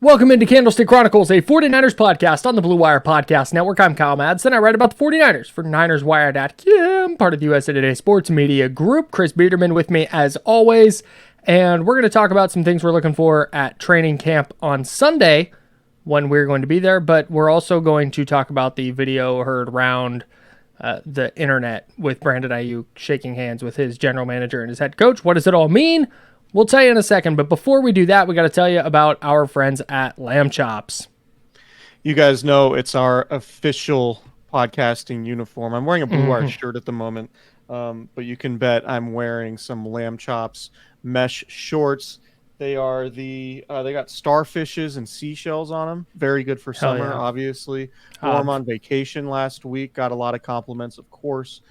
Welcome into Candlestick Chronicles, a 49ers podcast on the Blue Wire Podcast Network. I'm Kyle Madson. I write about the 49ers for NinersWire.com, part of the USA Today Sports Media Group. Chris Biderman with me as always. And we're going to talk about some things we're looking for at training camp on Sunday when we're going to be there. But we're also going to talk about the video heard around the internet with Brandon Aiyuk shaking hands with his general manager and his head coach. What does it all mean? We'll tell you in a second, but before we do that, we got to tell you about our friends at Lamb Chops. You guys know it's our official podcasting uniform. I'm wearing a Blue Wire shirt at the moment, but you can bet I'm wearing some Lamb Chops mesh shorts. They are they got starfishes and seashells on them. Very good for summer, obviously. Warm on vacation last week. Got a lot of compliments, of course.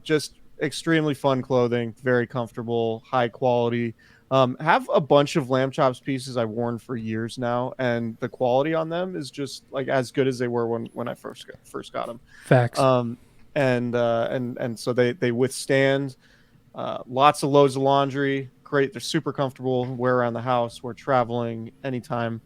Just extremely fun clothing, very comfortable, high quality. Have a bunch of Lamb Chops pieces I've worn for years now, and the quality on them is just like as good as they were when I first got them. Facts. And so they withstand lots of loads of laundry. Great, they're super comfortable. Wear around the house. We're traveling anytime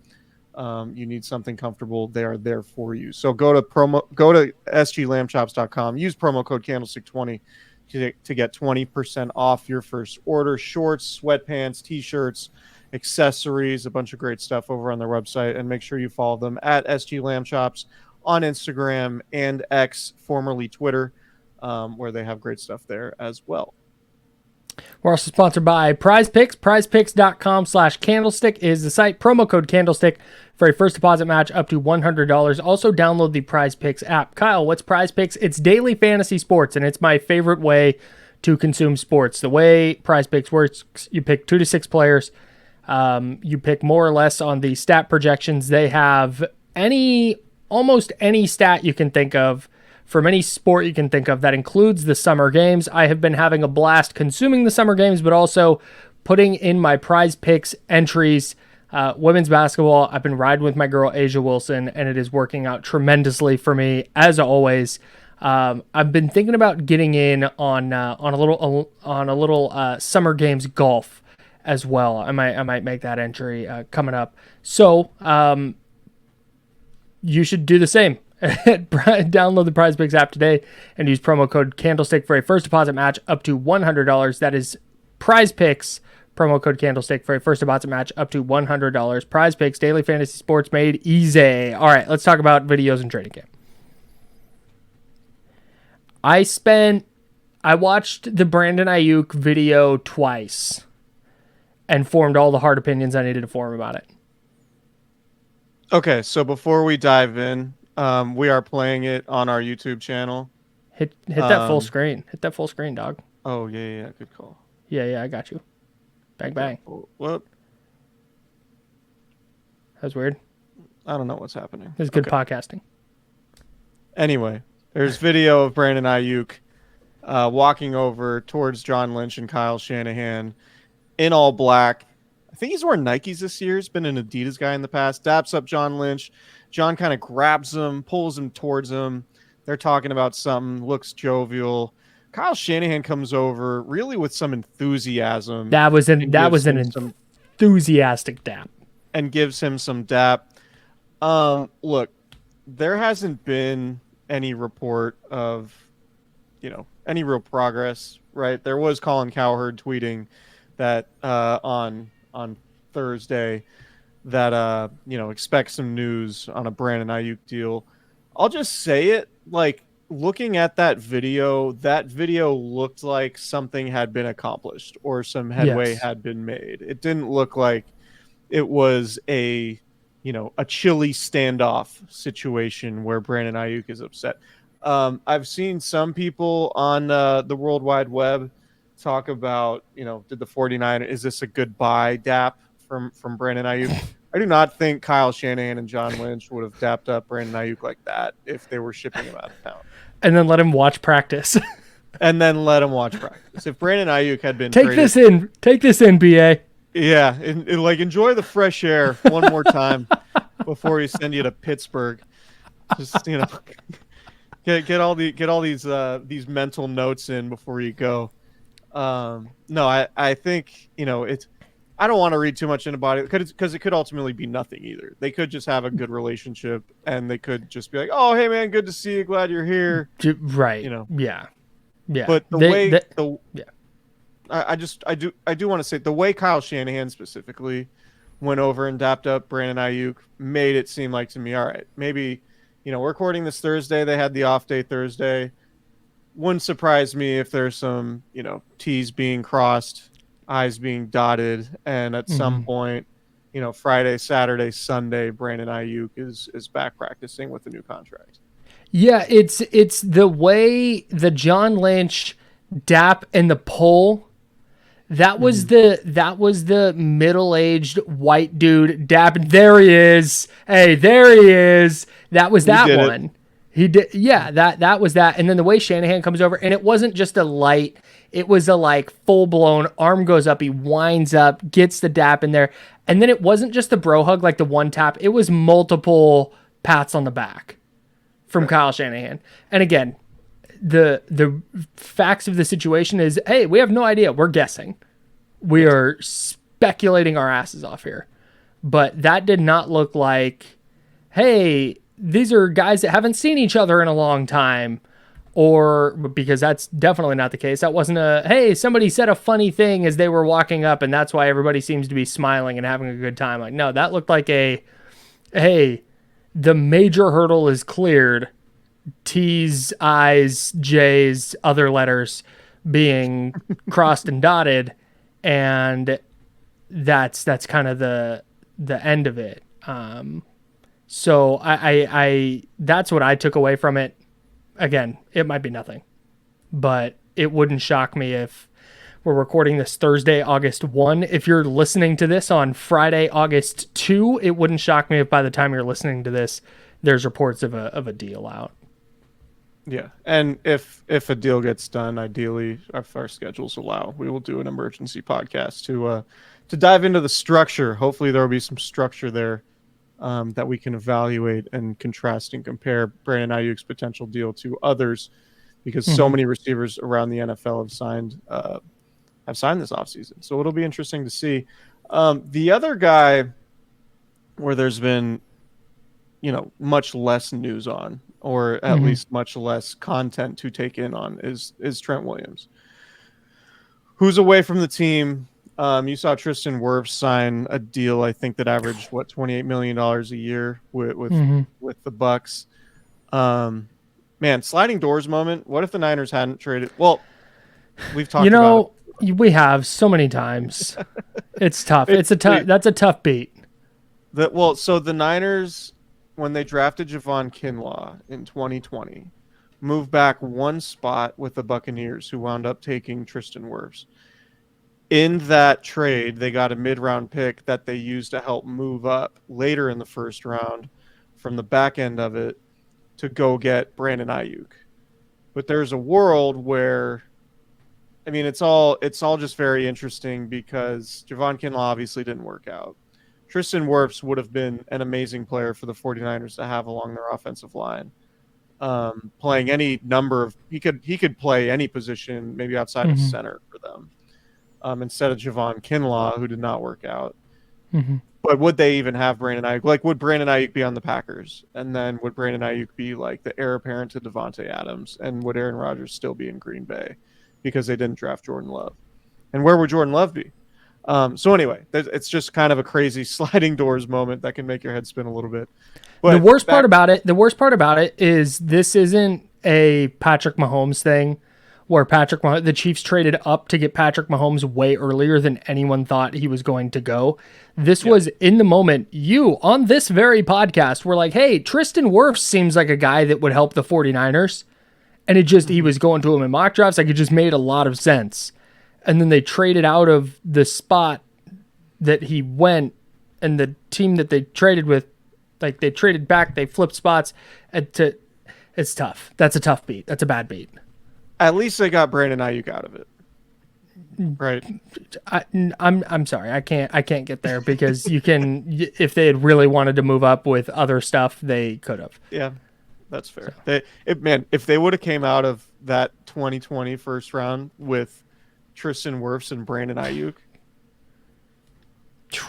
you need something comfortable. They are there for you. So go to sglambchops.com. Use promo code Candlestick20 to get 20% off your first order. Shorts, sweatpants, t-shirts, accessories, a bunch of great stuff over on their website. And make sure you follow them at sglambchops on Instagram and X, formerly Twitter, where they have great stuff there as well. We're also sponsored by Prize Picks. PrizePicks.com/Candlestick is the site. Promo code Candlestick for a first deposit match up to $100. Also download the Prize Picks app. Kyle, what's Prize Picks? It's daily fantasy sports, and it's my favorite way to consume sports. The way Prize Picks works, you pick 2 to 6 players. You pick more or less on the stat projections. They have almost any stat you can think of from any sport you can think of that includes the summer games. I have been having a blast consuming the summer games, but also putting in my Prize Picks entries. Women's basketball, I've been riding with my girl Asia Wilson, and it is working out tremendously for me as always. I've been thinking about getting in on a little summer games golf as well. I might make that entry coming up. So you should do the same. Download the Prize Picks app today and use promo code Candlestick for a first deposit match up to $100. That is Prize Picks, promo code Candlestick for a first deposit match up to $100. Prize Picks, daily fantasy sports made easy. All right, let's talk about videos and training camp. I watched the Brandon Aiyuk video twice and formed all the hard opinions I needed to form about it. Okay, so before we dive in, we are playing it on our YouTube channel. Hit that full screen. Hit that full screen, dog. Oh, yeah. Good call. Yeah, I got you. Bang, bang. What? That was weird. I don't know what's happening. This is good podcasting. Anyway, there's video of Brandon Aiyuk walking over towards John Lynch and Kyle Shanahan in all black. I think he's wearing Nikes this year. He's been an Adidas guy in the past. Daps up John Lynch. John kind of grabs him, pulls him towards him. They're talking about something, looks jovial. Kyle Shanahan comes over really with some enthusiasm. That was an enthusiastic dap. And gives him some dap. Look, there hasn't been any report of, any real progress, right? There was Colin Cowherd tweeting that on Thursday that expect some news on a Brandon Aiyuk deal. I'll just say it, like, looking at that video looked like something had been accomplished or some headway had been made. It didn't look like it was a chilly standoff situation where Brandon Aiyuk is upset. I've seen some people on the World Wide Web talk about, did the 49ers, is this a goodbye dap from Brandon Aiyuk? I do not think Kyle Shanahan and John Lynch would have dapped up Brandon Aiyuk like that if they were shipping him out of town. And then let him watch practice. If Brandon Aiyuk had been Take this in, BA. Yeah, enjoy the fresh air one more time before we send you to Pittsburgh. Just get all these mental notes in before you go. No, I think I don't want to read too much into body because it could ultimately be nothing either. They could just have a good relationship, and they could just be like, "Oh, hey man, good to see you. Glad you're here." Right. You know. Yeah. Yeah. But Yeah. I do want to say the way Kyle Shanahan specifically went over and dapped up Brandon Aiyuk made it seem like to me, all right, maybe, we're recording this Thursday. They had the off day Thursday. Wouldn't surprise me if there's some, T's being crossed, I's being dotted, and at some point, Friday, Saturday, Sunday, Brandon Aiyuk is back practicing with a new contract. Yeah, it's the way the John Lynch DAP and the pull. That was the middle-aged white dude DAP. There he is. Hey, there he is. That was that one. He did. Yeah, that was that. And then the way Shanahan comes over, and it wasn't just a light. It was a like full-blown arm goes up. He winds up, gets the DAP in there, and then it wasn't just the bro hug like the one tap. It was multiple pats on the back from Kyle Shanahan. And again, the facts of the situation is, hey, we have no idea. We're guessing. We are speculating our asses off here. But that did not look like, hey, these are guys that haven't seen each other in a long time. Or because that's definitely not the case. That wasn't hey, somebody said a funny thing as they were walking up and that's why everybody seems to be smiling and having a good time. Like, no, that looked like hey, the major hurdle is cleared. T's, I's, J's, other letters being crossed and dotted, and that's kind of the end of it. So I that's what I took away from it. Again, it might be nothing, but it wouldn't shock me if we're recording this Thursday, August 1. If you're listening to this on Friday, August 2, it wouldn't shock me if by the time you're listening to this, there's reports of a deal out. Yeah, and if a deal gets done, ideally, if our schedules allow, we will do an emergency podcast to dive into the structure. Hopefully, there will be some structure there that we can evaluate and contrast and compare Brandon Aiyuk's potential deal to others, because so many receivers around the NFL have signed this offseason. So it'll be interesting to see. The other guy where there's been, much less news on, or at least much less content to take in on, is Trent Williams, who's away from the team. You saw Tristan Wirfs sign a deal, I think, that averaged $28 million a year with the Bucks. Man, sliding doors moment. What if the Niners hadn't traded? Well, we've talked about it. We have so many times. It's tough. That's a tough beat. So the Niners, when they drafted Javon Kinlaw in 2020, moved back one spot with the Buccaneers, who wound up taking Tristan Wirfs. In that trade, they got a mid-round pick that they used to help move up later in the first round from the back end of it to go get Brandon Aiyuk. But there's a world where, it's all just very interesting, because Javon Kinlaw obviously didn't work out. Tristan Wirfs would have been an amazing player for the 49ers to have along their offensive line. Playing any number of, he could play any position, maybe outside of center for them. Instead of Javon Kinlaw, who did not work out. But would they even have Brandon Aiyuk? Like, would Brandon Aiyuk be on the Packers? And then would Brandon Aiyuk be like the heir apparent to Devontae Adams? And would Aaron Rodgers still be in Green Bay because they didn't draft Jordan Love? And where would Jordan Love be? So anyway, it's just kind of a crazy sliding doors moment that can make your head spin a little bit. But the worst part about it is this isn't a Patrick Mahomes thing, where the Chiefs traded up to get Patrick Mahomes way earlier than anyone thought he was going to go. This was in the moment. You, on this very podcast, were like, hey, Tristan Wirfs seems like a guy that would help the 49ers. And he was going to him in mock drafts. Like, it just made a lot of sense. And then they traded out of the spot that he went, and the team that they traded with, like, they traded back, they flipped spots. It's tough. That's a tough beat. That's a bad beat. At least they got Brandon Aiyuk out of it, right? I'm sorry, I can't get there, because you can, if they had really wanted to move up with other stuff, they could have. Yeah, that's fair. So. If they would have came out of that 2020 first round with Tristan Wirfs and Brandon Aiyuk,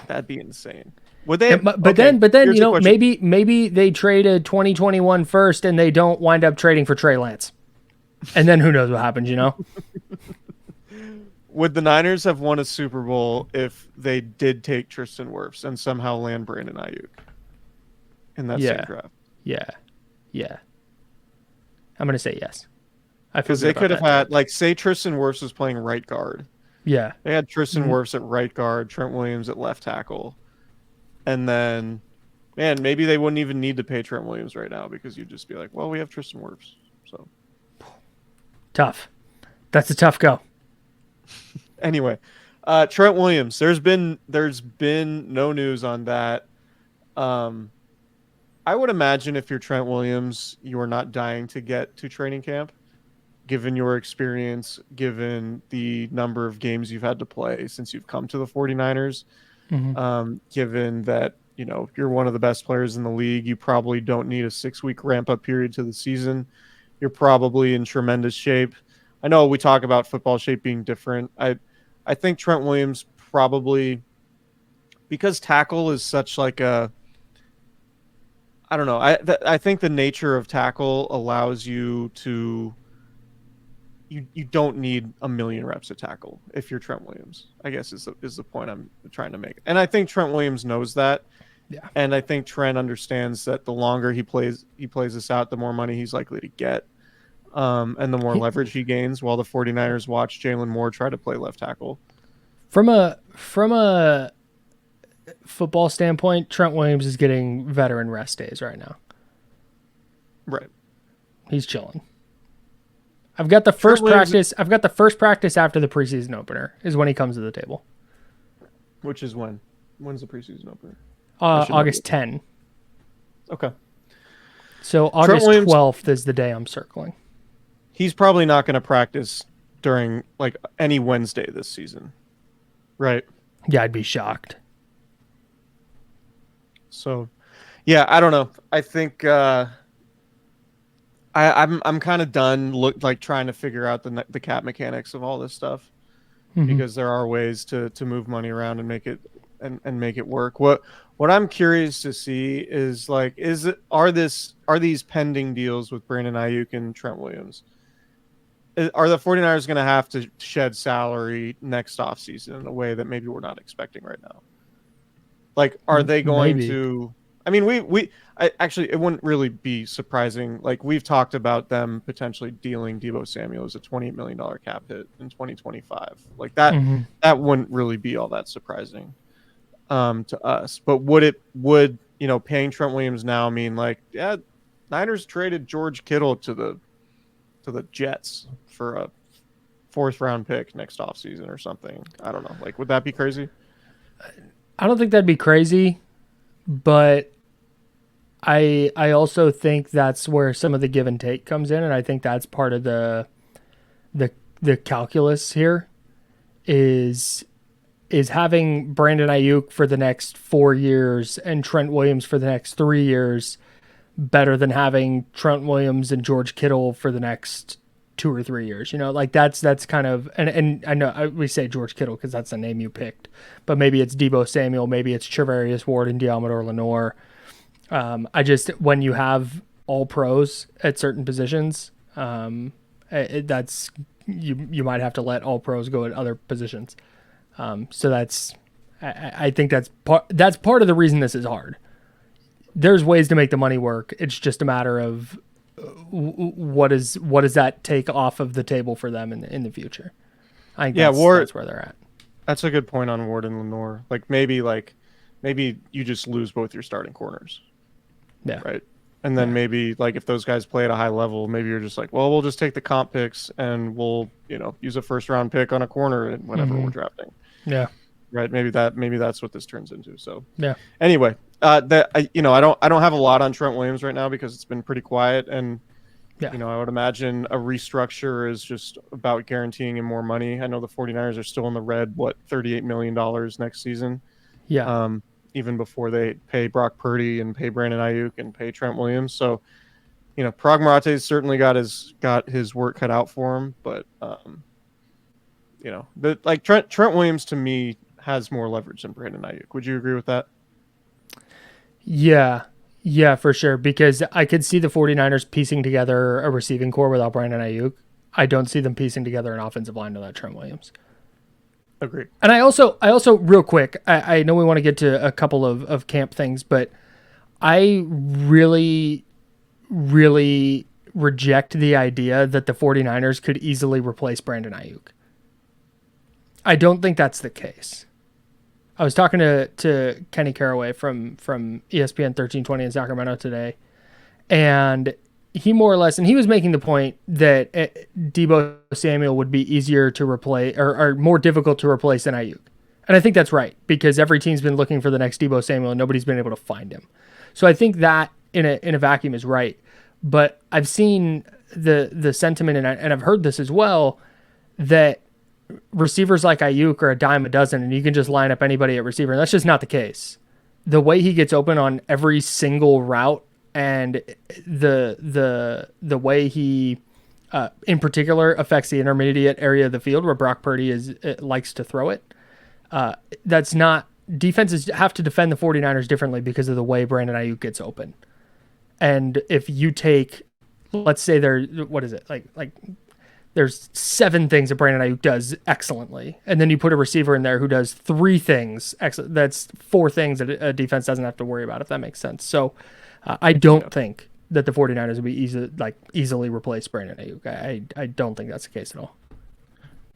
That'd be insane. Would they? But then, maybe they traded 2021 first and they don't wind up trading for Trey Lance. And then who knows what happens, Would the Niners have won a Super Bowl if they did take Tristan Wirfs and somehow land Brandon Aiyuk in that same draft? Yeah. I'm going to say yes. Because they could have had, say Tristan Wirfs was playing right guard. Yeah. They had Tristan Wirfs at right guard, Trent Williams at left tackle. And then, man, maybe they wouldn't even need to pay Trent Williams right now because you'd just be like, well, we have Tristan Wirfs. So tough. That's a tough go. Anyway, Trent Williams, there's been no news on that. I would imagine if you're Trent Williams, you are not dying to get to training camp, given your experience, given the number of games you've had to play since you've come to the 49ers. Given that, you're one of the best players in the league, you probably don't need a 6-week ramp up period to the season. You're probably in tremendous shape. I know we talk about football shape being different. I think Trent Williams probably, because tackle is such like a, I don't know. I think the nature of tackle allows you to, you don't need a million reps at tackle if you're Trent Williams, I guess is the point I'm trying to make. And I think Trent Williams knows that. Yeah. And I think Trent understands that the longer he plays this out, the more money he's likely to get. And the more leverage he gains while the 49ers watch Jalen Moore try to play left tackle. From a football standpoint, Trent Williams is getting veteran rest days right now. Right. He's chilling. I've got the first practice after the preseason opener is when he comes to the table. Which is when? When's the preseason opener? August 10. Okay. So August 12th is the day I'm circling. He's probably not going to practice during any Wednesday this season. Right. Yeah, I'd be shocked. So, yeah, I don't know. I think I'm kind of done trying to figure out the cap mechanics of all this stuff, because there are ways to move money around and make it and make it work. What I'm curious to see is are these pending deals with Brandon Aiyuk and Trent Williams? Are the 49ers going to have to shed salary next offseason in a way that maybe we're not expecting right now? Are they going to? I mean, actually, it wouldn't really be surprising. We've talked about them potentially dealing Deebo Samuel as a $28 million cap hit in 2025. That wouldn't really be all that surprising to us. But would paying Trent Williams now mean Niners traded George Kittle to the Jets for a 4th round pick next offseason or something? I don't know. Would that be crazy? I don't think that'd be crazy, but I also think that's where some of the give and take comes in, and I think that's part of the calculus here is having Brandon Aiyuk for the next 4 years and Trent Williams for the next 3 years better than having Trent Williams and George Kittle for the next 2 or 3 years. That's kind of, and I know we say George Kittle because that's the name you picked, but maybe it's Deebo Samuel, maybe it's Trevarius Ward and Deommodore Lenoir. When you have all pros at certain positions, that's you might have to let all pros go at other positions. So I think that's part of the reason this is hard. There's ways to make the money work. It's just a matter of what does that take off of the table for them in the future. I think that's where they're at. That's a good point on Ward and Lenoir. Maybe you just lose both your starting corners. Yeah. Right. And then maybe if those guys play at a high level, maybe you're just we'll just take the comp picks and we'll, use a 1st round pick on a corner and whenever we're drafting. Yeah. Right. Maybe that's what this turns into. So yeah. Anyway, I don't have a lot on Trent Williams right now because it's been pretty quiet, and I would imagine a restructure is just about guaranteeing him more money. I know the 49ers are still in the red, $38 million next season. Yeah. Even before they pay Brock Purdy and pay Brandon Aiyuk and pay Trent Williams. So, Pragmate's certainly got his work cut out for him, but Trent Williams to me has more leverage than Brandon Aiyuk. Would you agree with that? Yeah. Yeah, for sure. Because I could see the 49ers piecing together a receiving core without Brandon Aiyuk. I don't see them piecing together an offensive line without Trent Williams. Agree. And I also real quick, I know we want to get to a couple of camp things, but I really, really reject the idea that the 49ers could easily replace Brandon Aiyuk. I don't think that's the case. I was talking to Kenny Caraway from ESPN 1320 in Sacramento today, and he more or less, and he was making the point that Deebo Samuel would be easier to replace or more difficult to replace than Aiyuk. And I think that's right, because every team's been looking for the next Deebo Samuel and nobody's been able to find him. So I think that in a vacuum is right. But I've seen the sentiment, and I've heard this as well, that receivers like Aiyuk are a dime a dozen and you can just line up anybody at receiver. And that's just not the case. The way he gets open on every single route, and the way he, in particular, affects the intermediate area of the field where Brock Purdy likes to throw it. That's not, defenses have to defend the 49ers differently because of the way Brandon Aiyuk gets open. And if you take, let's say what is it? Like there's 7 things that Brandon Aiyuk does excellently, and then you put a receiver in there who does 3 things excellent. That's 4 things that a defense doesn't have to worry about, if that makes sense. So I don't think that the 49ers would be easily replace Brandon Aiyuk. I don't think that's the case at all.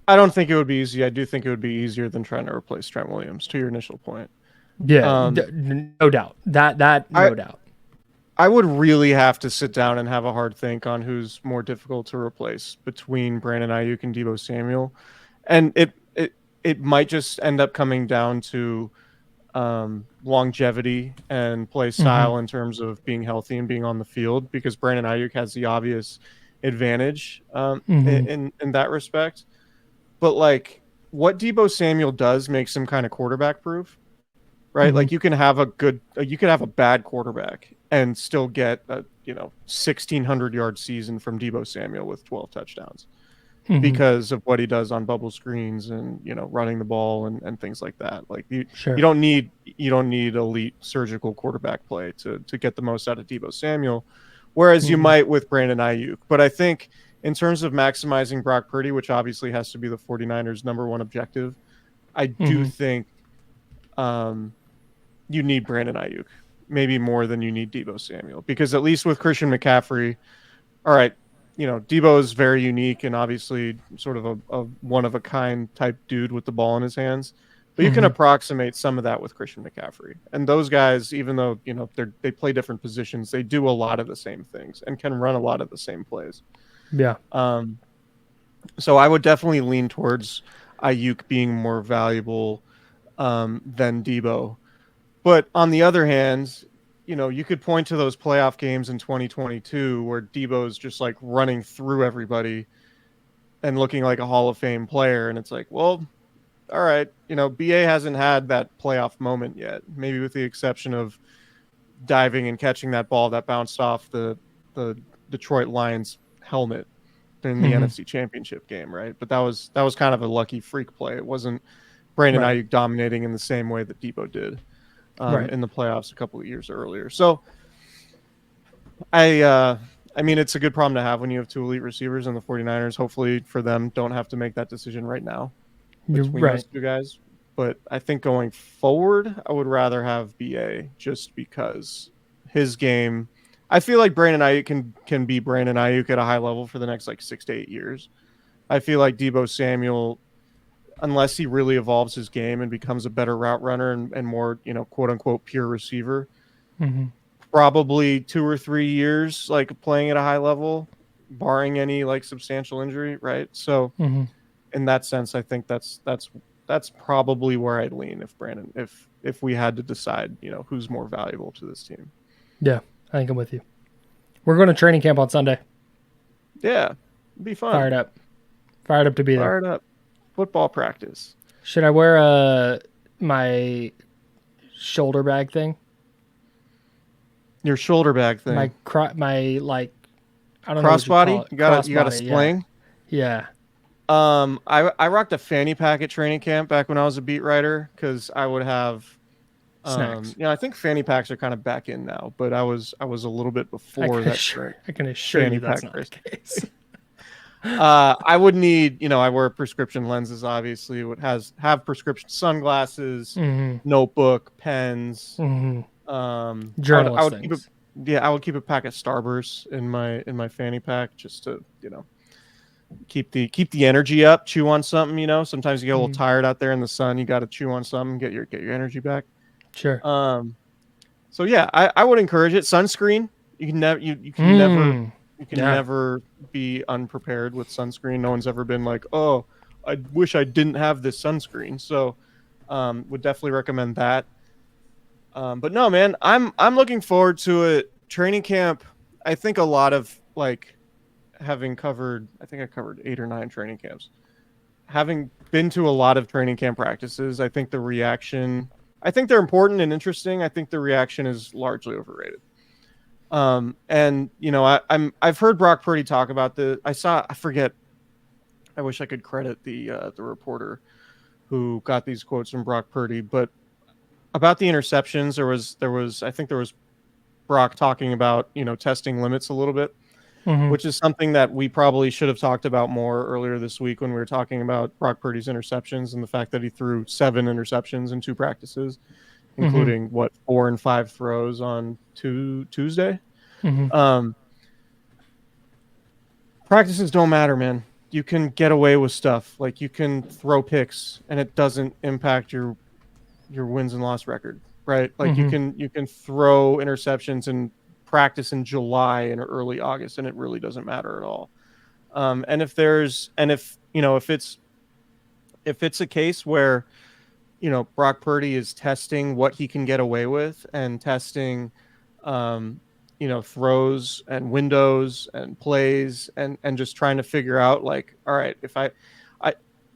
I don't think it would be easy. I do think it would be easier than trying to replace Trent Williams, to your initial point. Yeah, no doubt. No doubt. I would really have to sit down and have a hard think on who's more difficult to replace between Brandon Aiyuk and Deebo Samuel. And it might just end up coming down to longevity and play style in terms of being healthy and being on the field, because Brandon Aiyuk has the obvious advantage in that respect. But like what Deebo Samuel does makes him kind of quarterback proof, right? Like you can have a bad quarterback and still get a 1,600 yard season from Deebo Samuel with 12 touchdowns because of what he does on bubble screens and running the ball and things like that. Like you don't need elite surgical quarterback play to get the most out of Deebo Samuel, whereas you might with Brandon Aiyuk. But I think in terms of maximizing Brock Purdy, which obviously has to be the 49ers' number one objective, I do think you need Brandon Aiyuk, maybe more than you need Deebo Samuel, because at least with Christian McCaffrey, all right, Deebo is very unique and obviously sort of a one-of-a-kind type dude with the ball in his hands, but you can approximate some of that with Christian McCaffrey. And those guys, even though they play different positions, they do a lot of the same things and can run a lot of the same plays. Yeah. So I would definitely lean towards Aiyuk being more valuable than Deebo. But on the other hand, you could point to those playoff games in 2022 where Deebo's just like running through everybody and looking like a Hall of Fame player. And it's like, well, all right, BA hasn't had that playoff moment yet, maybe with the exception of diving and catching that ball that bounced off the Detroit Lions helmet in the NFC Championship game, right? But that was kind of a lucky freak play. It wasn't Brandon Aiyuk dominating in the same way that Deebo did in the playoffs a couple of years earlier. So I mean, it's a good problem to have when you have 2 elite receivers, and the 49ers, hopefully for them, don't have to make that decision right now between those 2 guys. But I think going forward, I would rather have BA, just because his game, I feel like Brandon Aiyuk can be Brandon Aiyuk at a high level for the next 6 to 8 years. I feel like Deebo Samuel, unless he really evolves his game and becomes a better route runner and more, quote unquote, pure receiver, probably 2 or 3 years, playing at a high level, barring any substantial injury. Right. So in that sense, I think that's probably where I'd lean if we had to decide, who's more valuable to this team. Yeah. I think I'm with you. We're going to training camp on Sunday. Yeah, it'd be fun. Fired up to be there. Fired up. Football practice. Should I wear my shoulder bag thing? Your shoulder bag thing. My I don't crossbody? know. You got a sling? Yeah. I rocked a fanny pack at training camp back when I was a beat writer because I would have Snacks. I think fanny packs are kind of back in now, but I was a little bit before that. I can assure fanny you that's pack not the case. I would need, I wear prescription lenses, obviously. Would have prescription sunglasses, notebook, pens. Journalist I would things. I would keep a pack of Starbursts in my fanny pack just to, keep the energy up. Chew on something, Sometimes you get a little tired out there in the sun. You got to chew on something, get your energy back. Sure. So yeah, I would encourage it. Sunscreen. You can never never be unprepared with sunscreen. No one's ever been like, oh, I wish I didn't have this sunscreen. So would definitely recommend that. But no, man, I'm looking forward to it. Training camp, I think a lot of having covered, I think I covered 8 or 9 training camps. Having been to a lot of training camp practices, I think they're important and interesting. I think the reaction is largely overrated. And I've heard Brock Purdy talk about I wish I could credit the reporter who got these quotes from Brock Purdy, but about the interceptions, there was Brock talking about, testing limits a little bit, which is something that we probably should have talked about more earlier this week when we were talking about Brock Purdy's interceptions and the fact that he threw 7 interceptions in 2 practices, including 4 and 5 throws on Tuesday. Practices don't matter, man. You can get away with stuff. Like you can throw picks and it doesn't impact your wins and loss record, right? Like you can throw interceptions in practice in July and early August and it really doesn't matter at all. And if it's a case where Brock Purdy is testing what he can get away with and testing throws and windows and plays and just trying to figure out like, all right, if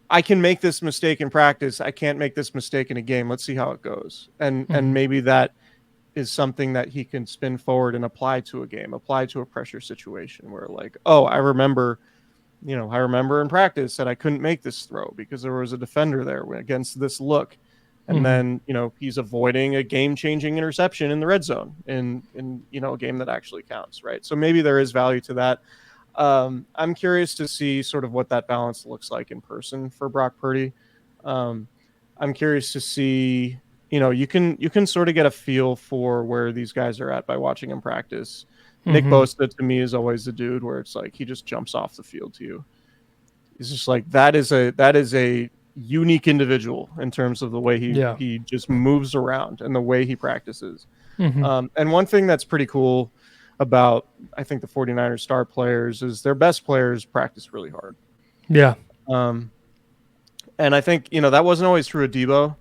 I can make this mistake in practice, I can't make this mistake in a game. Let's see how it goes. And maybe that is something that he can spin forward and apply to a game, apply to a pressure situation where like, oh, I remember in practice that I couldn't make this throw because there was a defender there against this look. And then, he's avoiding a game-changing interception in the red zone in a game that actually counts, right? So maybe there is value to that. I'm curious to see sort of what that balance looks like in person for Brock Purdy. I'm curious to see, you can sort of get a feel for where these guys are at by watching them practice. Nick Bosa to me is always the dude where it's like he just jumps off the field to you. He's just like that is a unique individual in terms of the way he just moves around and the way he practices. And one thing that's pretty cool about I think the 49ers star players is their best players practice really hard. Yeah. And I think that wasn't always true of Debo,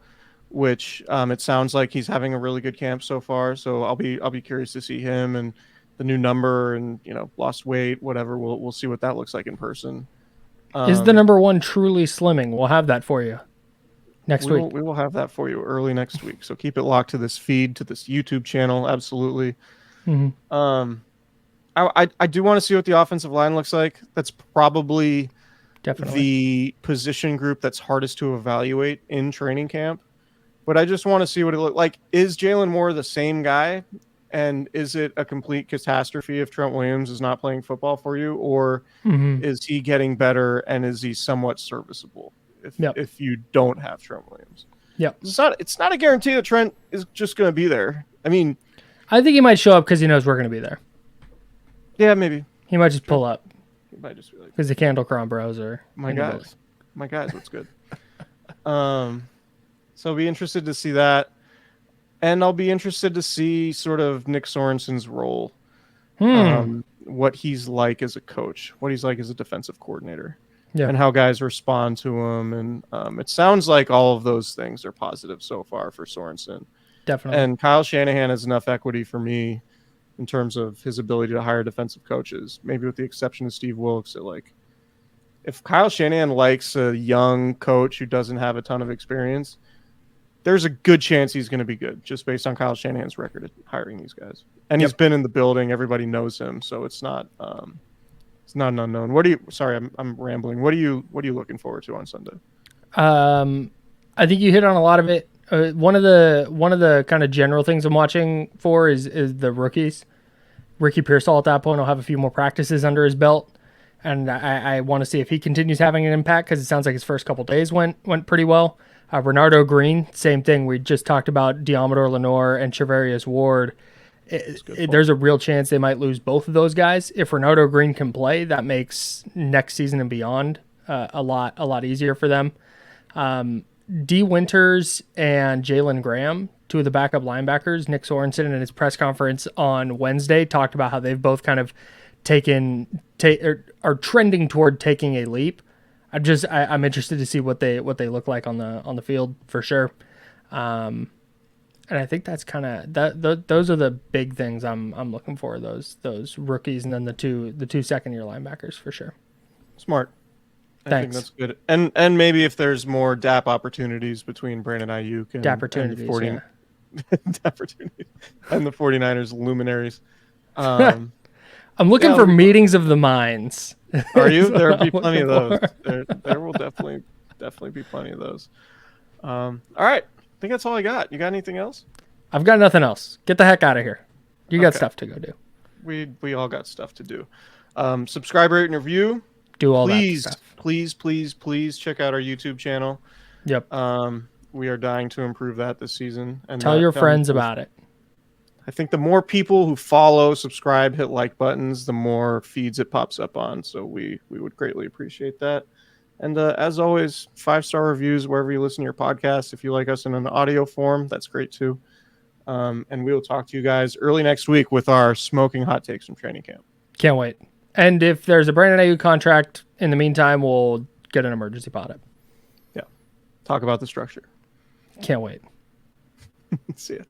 which it sounds like he's having a really good camp so far. So I'll be curious to see him and the new number and lost weight, whatever. We'll see what that looks like in person. Is the number 1 truly slimming? We'll have that for you next week. We will have that for you early next week. So keep it locked to this feed, to this YouTube channel. Absolutely. I do want to see what the offensive line looks like. That's probably definitely the position group that's hardest to evaluate in training camp. But I just want to see what it looks like. Is Jalen Moore the same guy? And is it a complete catastrophe if Trent Williams is not playing football for you? Or is he getting better and is he somewhat serviceable if you don't have Trent Williams? Yeah. It's not a guarantee that Trent is just going to be there. I mean, I think he might show up because he knows we're going to be there. Yeah, maybe. He might just pull up. He might just be like, because the Candle Cron Bros are my guys. My guys, what's good? So I'll be interested to see that. And I'll be interested to see sort of Nick Sorensen's role, what he's like as a coach, what he's like as a defensive coordinator, and how guys respond to him. And it sounds like all of those things are positive so far for Sorensen. Definitely. And Kyle Shanahan has enough equity for me in terms of his ability to hire defensive coaches, maybe with the exception of Steve Wilkes. If Kyle Shanahan likes a young coach who doesn't have a ton of experience, there's a good chance he's going to be good just based on Kyle Shanahan's record at hiring these guys. And he's been in the building. Everybody knows him. So it's not It's not an unknown. What do you? Sorry, I'm rambling. What are you looking forward to on Sunday? I think you hit on a lot of it. One of the kind of general things I'm watching for is the rookies. Ricky Pearsall at that point will have a few more practices under his belt, and I want to see if he continues having an impact because it sounds like his first couple days went pretty well. Renardo Green, same thing. We just talked about Diamador Lenore and Trevarius Ward. There's a real chance they might lose both of those guys. If Renardo Green can play, that makes next season and beyond a lot easier for them. D. Winters and Jalen Graham, two of the backup linebackers. Nick Sorensen in his press conference on Wednesday talked about how they've both kind of are trending toward taking a leap. I'm interested to see what they look like on the field for sure. And I think that's kind of those are the big things I'm looking for, those rookies, and then the two second-year linebackers for sure. Smart. Thanks. I think that's good. And maybe if there's more DAP opportunities between Brandon Aiyuk and DAP opportunities, DAP opportunities and the 49ers luminaries. I'm looking for meetings of the minds. Are you? There will be plenty of those. There will definitely be plenty of those. All right. I think that's all I got. You got anything else? I've got nothing else. Get the heck out of here. You got stuff to go do. We all got stuff to do. Subscribe, rate, and review. Do all that stuff. Please check out our YouTube channel. Yep. We are dying to improve that this season. And tell your friends about it. I think the more people who follow, subscribe, hit like buttons, the more feeds it pops up on. So we would greatly appreciate that. And as always, 5-star reviews wherever you listen to your podcast. If you like us in an audio form, that's great too. And we will talk to you guys early next week with our smoking hot takes from training camp. Can't wait. And if there's a Brandon Aiyuk contract in the meantime, we'll get an emergency pod up. Yeah. Talk about the structure. Can't wait. See ya.